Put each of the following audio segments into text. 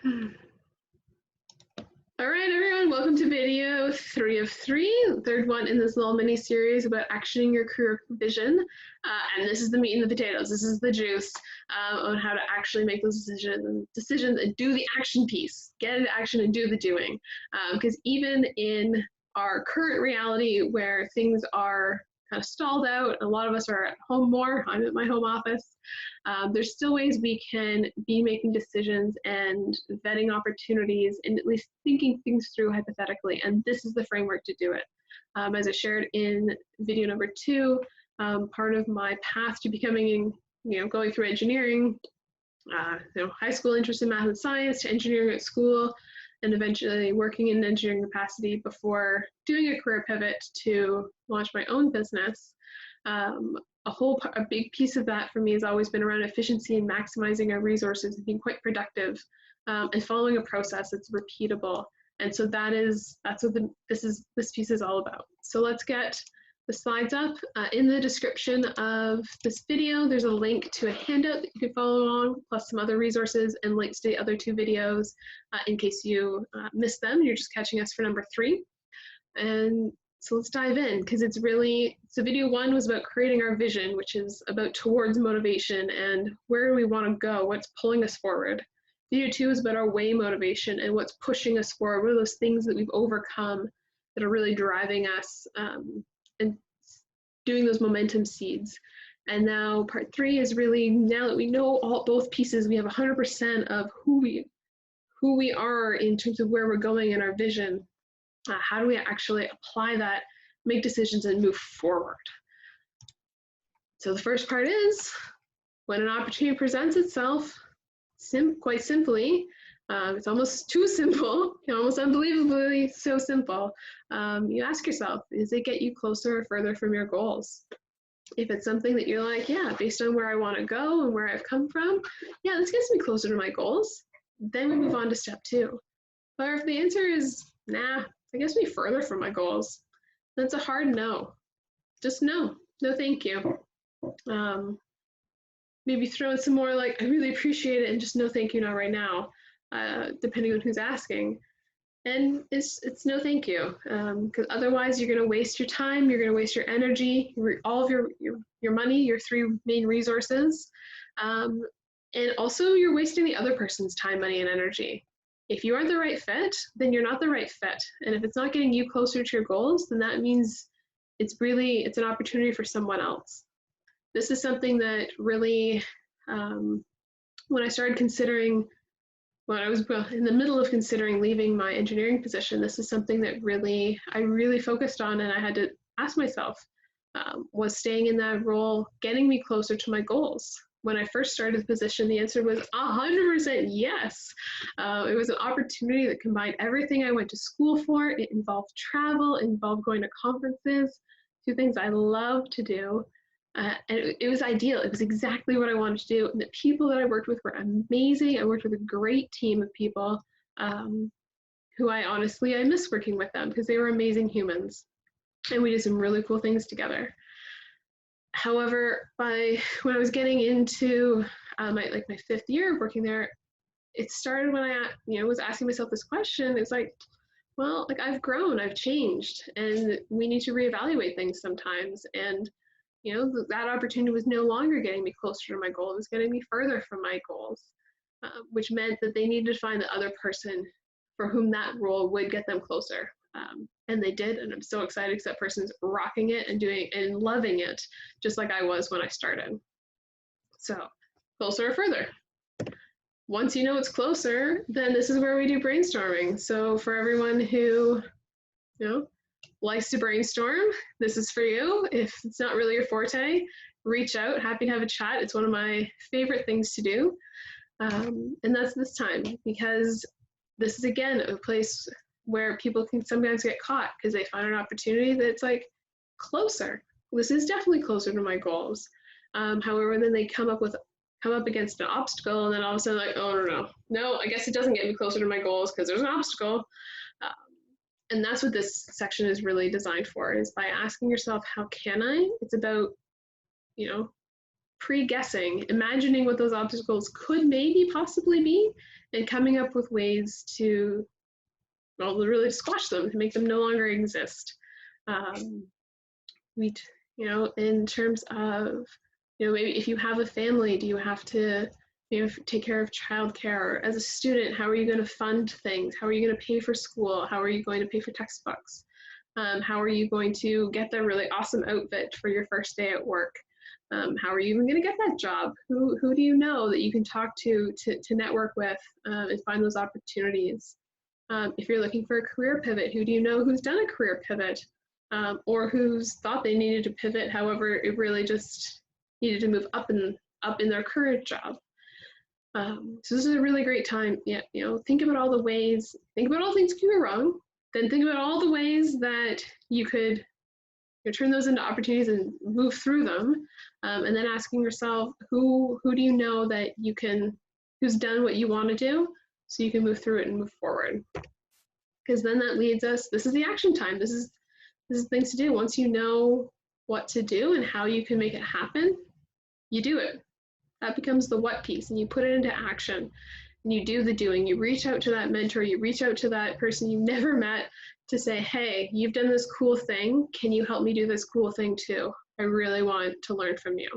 All right, everyone, welcome to video 3 of 3, the third one in this little mini series about actioning your career vision. And this is the meat and the potatoes. This is the juice on how to actually make those decisions and do the action piece. Get into action and do the doing. Because even in our current reality where things are kind of stalled out, a lot of us are at home more. I'm at my home office. There's still ways we can be making decisions and vetting opportunities and at least thinking things through hypothetically, and this is the framework to do it. As I shared in video number 2, part of my path to becoming, going through engineering, high school interest in math and science, to engineering at school, and eventually working in engineering capacity before doing a career pivot to launch my own business. A big piece of that for me has always been around efficiency and maximizing our resources and being quite productive, and following a process that's repeatable. And so that's what this piece is all about. So let's get the slides up. In the description of this video, there's a link to a handout that you can follow along, plus some other resources and links to the other 2 videos in case you missed them. You're just catching us for number 3. And so let's dive in, because it's really, so video 1 was about creating our vision, which is about towards motivation and where do we want to go, what's pulling us forward. Video 2 is about our way motivation and what's pushing us forward, what are those things that we've overcome that are really driving us and doing those momentum seeds. And now part 3 is really, now that we know both pieces, we have 100% of who we are in terms of where we're going in our vision. How do we actually apply that, make decisions, and move forward? So the first part is, when an opportunity presents itself, quite simply, it's almost too simple, almost unbelievably so simple, you ask yourself, does it get you closer or further from your goals? If it's something that you're like, yeah, based on where I want to go and where I've come from, yeah, this gets me closer to my goals, then we move on to step 2. Or if the answer is, nah, it gets me further from my goals, that's a hard no. Just no thank you. Maybe throw in some more like, I really appreciate it, and just no thank you, not right now, depending on who's asking. And it's no thank you, because otherwise you're going to waste your time, you're going to waste your energy, all of your money, your 3 main resources, and also you're wasting the other person's time, money, and energy. If you aren't the right fit, then you're not the right fit. And if it's not getting you closer to your goals, then that means it's an opportunity for someone else. This is something that really, when I started considering, when I was in the middle of considering leaving my engineering position, this is something that I really focused on, and I had to ask myself, was staying in that role getting me closer to my goals? When I first started the position, the answer was 100% yes. It was an opportunity that combined everything I went to school for. It involved travel, it involved going to conferences, 2 things I love to do. And it was ideal. It was exactly what I wanted to do. And the people that I worked with were amazing. I worked with a great team of people who I miss working with them because they were amazing humans. And we did some really cool things together. However, when I was getting into my 5th year of working there, it started when I was asking myself this question. It's like, well, like I've grown, I've changed, and we need to reevaluate things sometimes. And that opportunity was no longer getting me closer to my goal. It was getting me further from my goals, which meant that they needed to find the other person for whom that role would get them closer. And they did, and I'm so excited because that person's rocking it and doing and loving it, just like I was when I started. So, closer or further? Once you know it's closer, then this is where we do brainstorming. So for everyone who, likes to brainstorm, this is for you. If it's not really your forte, reach out, happy to have a chat. It's one of my favorite things to do. And that's this time, because this is, again, a place where people can sometimes get caught because they find an opportunity that's like closer. This is definitely closer to my goals. However, then they come up against an obstacle, and then all of a sudden like, oh, no, I guess it doesn't get me closer to my goals because there's an obstacle. And that's what this section is really designed for, is by asking yourself, how can I? It's about, pre-guessing, imagining what those obstacles could maybe possibly be, and coming up with ways to, well, really squash them, to make them no longer exist. You know, in terms of, you know, maybe if you have a family, do you have to, you know, take care of childcare? As a student, how are you going to fund things? How are you going to pay for school? How are you going to pay for textbooks? How are you going to get that really awesome outfit for your first day at work? How are you even going to get that job? Who do you know that you can talk to network with and find those opportunities? If you're looking for a career pivot, who do you know who's done a career pivot or who's thought they needed to pivot, however, it really just needed to move up in their current job. So this is a really great time. Yeah, you know, think about all the ways, think about all the things you can go wrong, then think about all the ways that you could, you know, turn those into opportunities and move through them, and then asking yourself, who do you know that you can, who's done what you want to do, so you can move through it and move forward. Because then that leads us, this is the action time. This is things to do. Once you know what to do and how you can make it happen, you do it. That becomes the what piece, and you put it into action, and you do the doing. You reach out to that mentor, you reach out to that person you never met to say, hey, you've done this cool thing. Can you help me do this cool thing too? I really want to learn from you.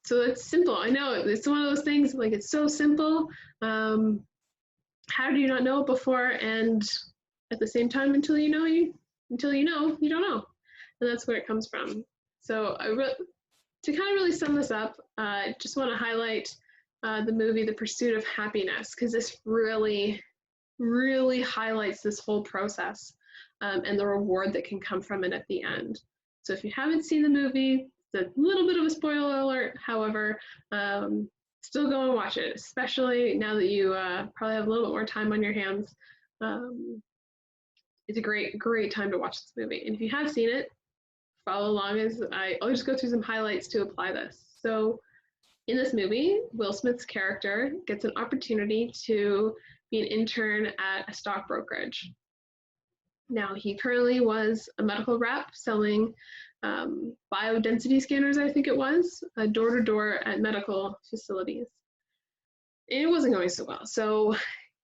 So it's simple. I know it's one of those things, like, it's so simple. How do you not know it before? And at the same time, until you know, you don't know. And that's where it comes from. So to kind of really sum this up, I just want to highlight the movie The Pursuit of Happiness, because this really, really highlights this whole process and the reward that can come from it at the end. So if you haven't seen the movie, it's a little bit of a spoiler alert. However, still go and watch it, especially now that you probably have a little bit more time on your hands. It's a great, great time to watch this movie. And if you have seen it, follow along as I'll just go through some highlights to apply this. So in this movie, Will Smith's character gets an opportunity to be an intern at a stock brokerage. Now, he currently was a medical rep selling biodensity scanners, I think it was, door to door at medical facilities. It wasn't going so well. So,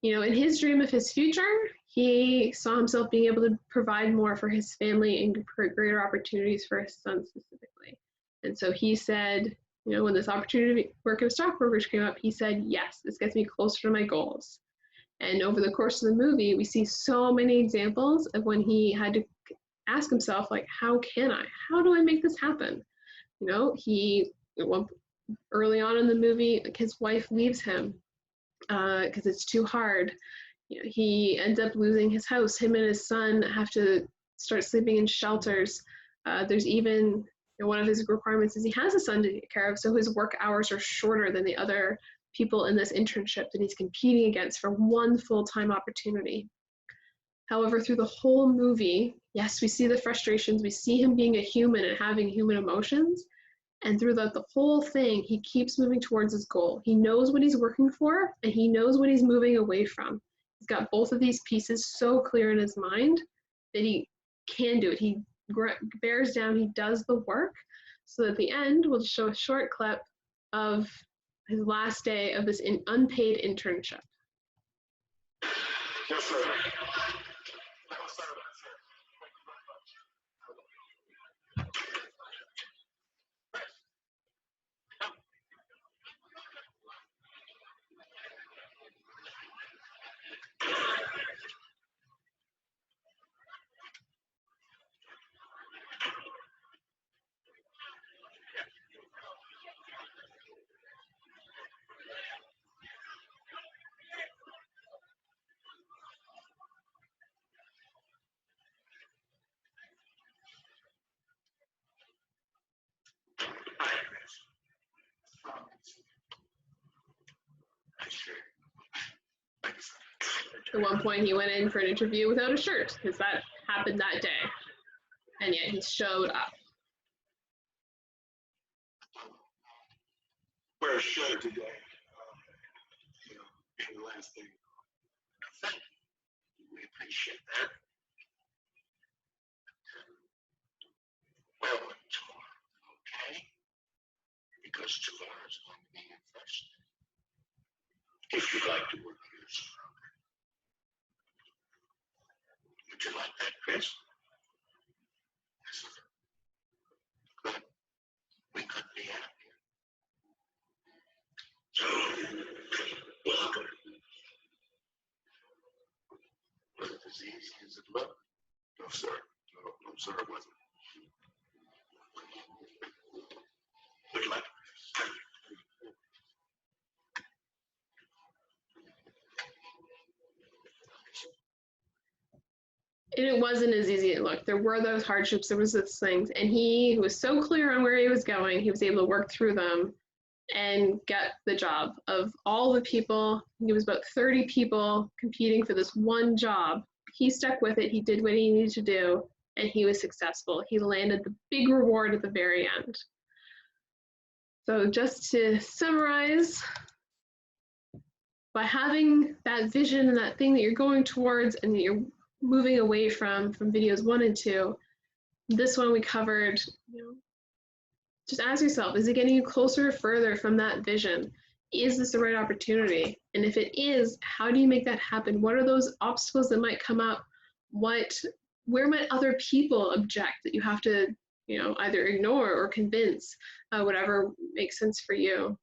you know, in his dream of his future, he saw himself being able to provide more for his family and greater opportunities for his son specifically. And so he said, you know, when this opportunity to work at a stock brokerage came up, he said, yes, this gets me closer to my goals. And over the course of the movie, we see so many examples of when he had to ask himself, like, how do I make this happen? You know, early on in the movie, like, his wife leaves him because it's too hard. You know, he ends up losing his house. Him and his son have to start sleeping in shelters. There's even, you know, one of his requirements is he has a son to take care of, so his work hours are shorter than the other people in this internship that he's competing against for one full-time opportunity. However, through the whole movie, yes, we see the frustrations, we see him being a human and having human emotions, and through the whole thing, he keeps moving towards his goal. He knows what he's working for, and he knows what he's moving away from. He's got both of these pieces so clear in his mind that he can do it. He bears down, he does the work. So at the end, we'll just show a short clip of his last day of this unpaid internship. Yes, sir. At one point, he went in for an interview without a shirt, because that happened that day, and yet he showed up. Wear a shirt today. You know, being the last thing. Thank you. We appreciate that. Well, okay. because tomorrow is going to be your first day. If you'd like to work here stronger. Would you like that, Chris? Yes, sir. Good. We couldn't be happier. So, welcome. Was it as easy as it looked? No, sir. No, sir, it wasn't. Good luck. And it wasn't as easy as it looked. There were those hardships, there was those things, and he was so clear on where he was going, he was able to work through them and get the job. Of all the people, it was about 30 people competing for this one job. He stuck with it, he did what he needed to do, and he was successful. He landed the big reward at the very end. So just to summarize, by having that vision and that thing that you're going towards and that you're moving away from videos 1 and 2, this one we covered, just ask yourself, is it getting you closer or further from that vision? Is this the right opportunity? And if it is, how do you make that happen? What are those obstacles that might come up? Where might other people object that you have to, either ignore or convince, whatever makes sense for you.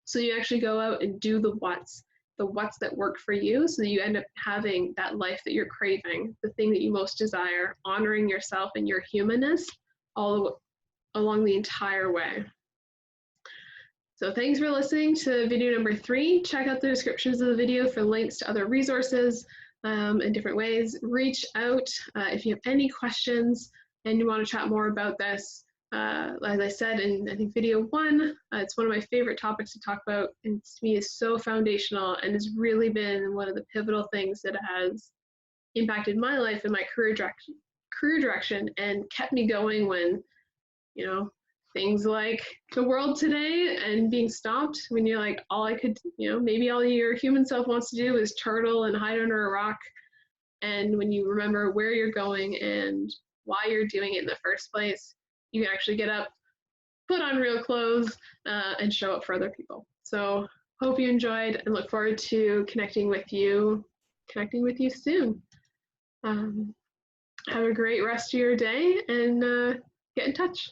So you actually go out and do the what's that work for you, so that you end up having that life that you're craving, the thing that you most desire, honoring yourself and your humanness all along the entire way. So thanks for listening to video number 3. Check out the descriptions of the video for links to other resources in different ways. Reach out if you have any questions and you want to chat more about this. As I said in, I think, video 1, it's one of my favorite topics to talk about, and to me is so foundational and has really been one of the pivotal things that has impacted my life and my career direction and kept me going when, things like the world today and being stopped, when you're like, all I could, maybe all your human self wants to do is turtle and hide under a rock. And when you remember where you're going and why you're doing it in the first place, you can actually get up, put on real clothes, and show up for other people. So hope you enjoyed and look forward to connecting with you soon. Have a great rest of your day and get in touch.